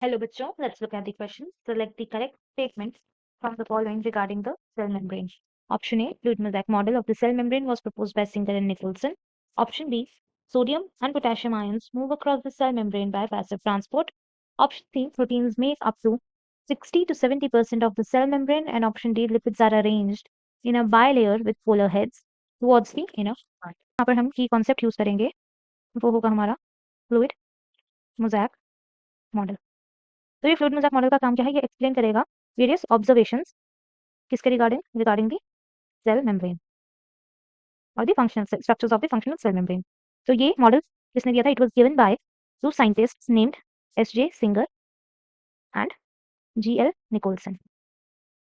Hello, bachcho. Let's look at the questions. Select the correct statements from the following regarding the cell membrane. Option A, Fluid-Mosaic model of the cell membrane was proposed by Singer and Nicholson. Option B, sodium and potassium ions move across the cell membrane by passive transport. Option C, proteins make up to 60 to 70% of the cell membrane. And option D, lipids are arranged in a bilayer with polar heads towards the inner part. यहाँ पर हम की concept use करेंगे वो होगा हमारा fluid mosaic model. तो ये फ्लूइड मोज़ैक मॉडल का काम क्या है? ये एक्सप्लेन करेगा वेरियस ऑब्जर्वेशंस किसके रिगार्डिंग द सेल मेम्ब्रेन और the functional structures of the functional cell membrane. तो ये मॉडल किसने दिया था? It was given by two scientists named S J. Singer and G L. Nicolson.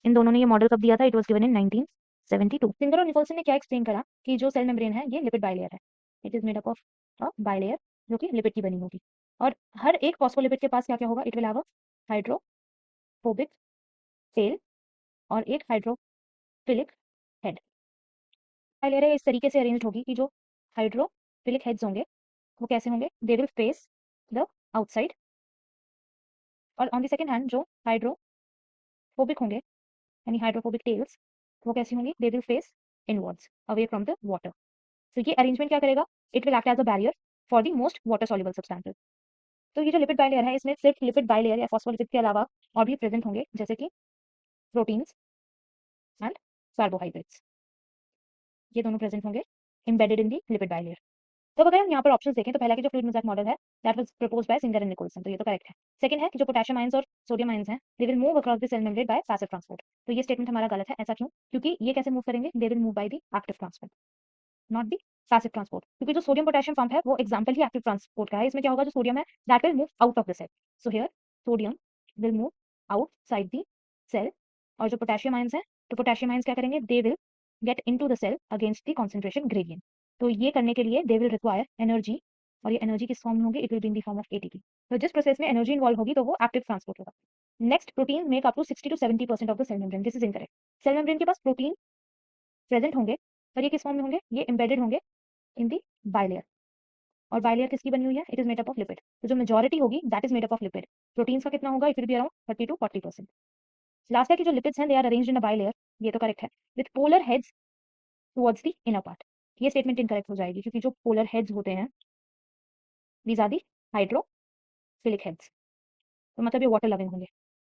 इन दोनों ने ये मॉडल कब दिया था? It was given in 1972। Singer और निकोलसन ने क्या एक्सप्लेन करा कि जो सेल मेम्ब्रेन है ये लिपिड बाइलेयर है। It is made up of a bilayer जो कि लिपिड की बनी होगी और हर एक फॉस्फोलिपिड के पास क्या-क्या होगा? It will have a hydrophobic tell और एक हाइड्रोफिलिक हेड। बाइलेयर इस तरीके से अरेंज्ड होगी कि जो हाइड्रोफिलिक हेड्स होंगे वो कैसे होंगे? They will face the outside और ऑन द सेकंड हैंड जो हाइड्रोफोबिक होंगे यानी हाइड्रोफोबिक टेल्स वो कैसी होंगी? They will face inwards away from the water. तो ये अरेंजमेंट क्या करेगा? It will act as a barrier for the most water soluble substances. तो ये जो लिपिड बाइलेयर है इसमें सिर्फ लिपिड बाइलेयर या फॉस्फोलिपिड के अलावा और भी प्रेजेंट होंगे जैसे कि प्रोटीन्स एंड कार्बोहाइड्रेट्स। ये दोनों प्रेजेंट होंगे embedded in the lipid bilayer. तो अगर हम यहाँ पर ऑप्शंस देखें तो पहला कि जो फ्लूइड मोज़ैक मॉडल है that was proposed by Singer and Nicolson, तो ये तो करेक्ट है। सेकंड है कि जो पोटेशियम आयंस और सोडियम आयंस हैं they will move across the cell membrane by passive transport, तो ये स्टेटमेंट हमारा गलत है। ऐसा क्यों? क्योंकि ये कैसे मूव करेंगे? They will move by the active transport not the passive transport, क्योंकि जो सोडियम पोटेशियम पंप है वो एग्जांपल ही एक्टिव ट्रांसपोर्ट का है। इसमें क्या होगा? जो सोडियम है that will move out of the cell, so here sodium will move outside the cell और जो पोटेशियम आयंस हैं तो पोटेशियम आयंस क्या करेंगे? They will get into the cell against the concentration gradient. तो ये करने के लिए दे विल रिक्वायर एनर्जी और ये एनर्जी किस फॉर्म में होगी? It will be in the form of ATP. तो जिस प्रोसेस में एनर्जी इन्वॉल्व होगी तो वो एक्टिव ट्रांसपोर्ट होगा। Next, protein make up to 60 to 70% of the cell membrane. This is incorrect. Cell membrane के पास प्रोटीन प्रेजेंट होंगे पर ये किस फॉर्म में होंगे? ये एम्बेडेड होंगे इन दी बाइलेयर और बाइलेयर किसकी बनी हुई है? It is made up of lipid. तो जो मेजॉरिटी होगी that is made up of lipid. Proteins का कितना होगा? It will be around 30 to 40%। Last है कि जो लिपिड्स हैं they are arranged in a bilayer, ये तो करेक्ट है, with polar heads towards the inner part. ये स्टेटमेंट इनकरेक्ट हो जाएगी क्योंकि जो पोलर हेड्स होते हैं these are the hydrophilic heads, तो मतलब ये वाटर लविंग होंगे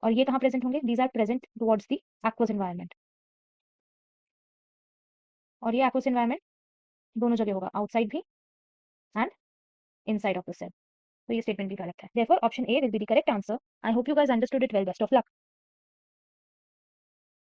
और ये कहाँ प्रेजेंट होंगे? These are present towards the aqueous environment और ये एक्वस एनवायरनमेंट दोनों जगह होगा, आउटसाइड भी and inside of the cell. तो ये स्टेटमेंट भी करेक्ट है। Therefore, option A will be the correct answer. I hope you guys understood it well. Best of luck.